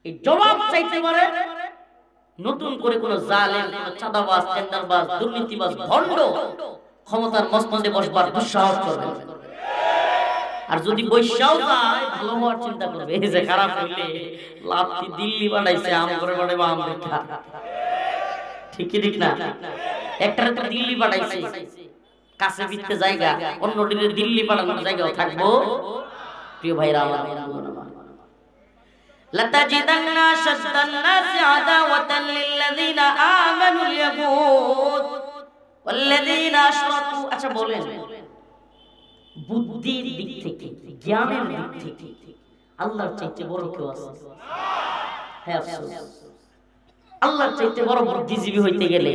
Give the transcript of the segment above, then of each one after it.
এই জবাব চাইতে পারে নতুন করে কোন জালেম, কোন চাঁদাবাজ, টেন্ডারবাজ, দুর্নীতিবাজ, ভণ্ড ক্ষমতার মসনদে বসবার দুঃসাহস করবে। আর যদি বৈশাও যায় ভালো হওয়ার চিন্তা করবে, এই যে খারাপ হইলে লাফটি দিল্লি বানাইছে আম করে বানাইবো আমেরিকা। ঠিক কি ঠিক না? একটারে তো দিল্লি বানাইছে, কাছে বিতে জায়গা, অন্যটিরে দিল্লি বানানোর জায়গাও থাকবো। প্রিয় ভাইরা আমার, লাতাজিদান্না শাদ্দান নাসি আদাওয়াতান লিল্লাযিনা আমানুল ইয়াহুদ ওয়াল্লাযিনা আশরাকু। আচ্ছা বলেন, বুদ্ধির দিক থেকে, জ্ঞানের দিক থেকে আল্লাহর চাইতে বড় কেউ আছে? হ্যাঁ, আল্লাহর চাইতে বড় বুদ্ধিজীবী হইতে গেলে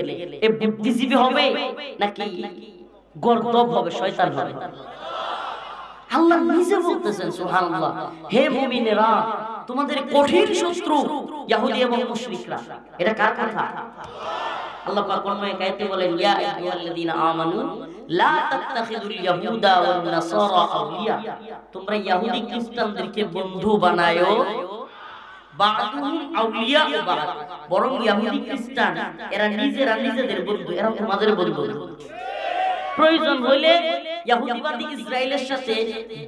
এই বুদ্ধিজীবী হবে নাকি গর্দভ হবে, শয়তান হবে? আল্লাহ নিজে বলতেছেন সুবহানাল্লাহ, হে মুমিনেরা, তোমাদের কঠিন শত্রু ইহুদি এবং মুশরিকরা। এটা কার কথা? আল্লাহ পাক কোরআনে আয়াতে বলেন, ইয়া আইয়ুহাল্লাযীনা আমানু লা তাত্তাখিযুল ইয়াহুদা ওয়ান নাসারা আউলিয়া। তোমরা ইহুদি খ্রিস্টানদেরকে বন্ধু বানায়ো, বা'দুহুম আউলিয়া বা'দ। বরং ইহুদি খ্রিস্টান এরা নিজেরা নিজেদের বন্ধু, এরা তোমাদের বন্ধু। প্রয়োজন হলে ইহুদিবাদী ইসরায়েলের সাথে,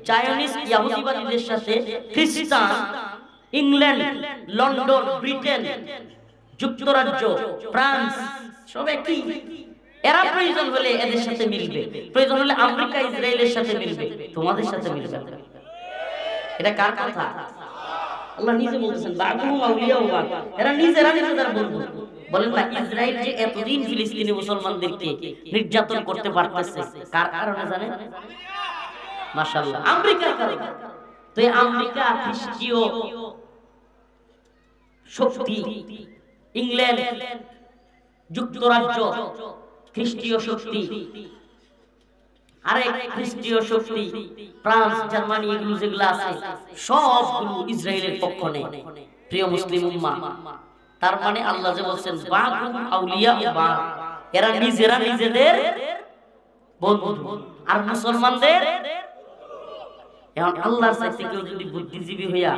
জায়নিস্ট ইহুদিবাদীদের সাথে খ্রিস্টান ইংল্যান্ড, লন্ডন, ব্রিটেন, যুক্তরাজ্য, ফ্রান্স সব একই। এরা প্রয়োজন হলে এদের সাথে মিলবে, প্রয়োজন হলে আমেরিকা ইসরায়েলের সাথে মিলবে, তোমাদের সাথে মিলবে। এটা কার কথা? আল্লাহ নিজে বলছেন, বা'দুহুম আউলিয়া বা'দ। এরা নিজেরা নিজেদের বন্ধু। বলেন না, ইসরায়েল যে এতদিন ফিলিস্তিনি মুসলমানদেরকে নির্যাতন করতে পারতেছে কার কারণে জানেন? মাশাআল্লাহ, আমেরিকার কারণে। তো এই আমেরিকা খ্রিস্টীয় শক্তি, ইংল্যান্ড, যুক্তরাজ্য খ্রিস্টীয় শক্তি, আরেক খ্রিস্টীয় শক্তি ফ্রান্স, জার্মানি, এগুলো যেগুলো আছে সবগুলো ইসরায়েলের পক্ষ নেয়। প্রিয় মুসলিম উম্মাহ, তার মানে আল্লাহ যে বলছেন বা'দুহুম আউলিয়া বা'দ, এরা নিজেরা নিজেদের বন্ধু। আর মুসলমানদের, এখন আল্লাহর চাইতে কেউ যদি বুদ্ধিজীবী হইয়া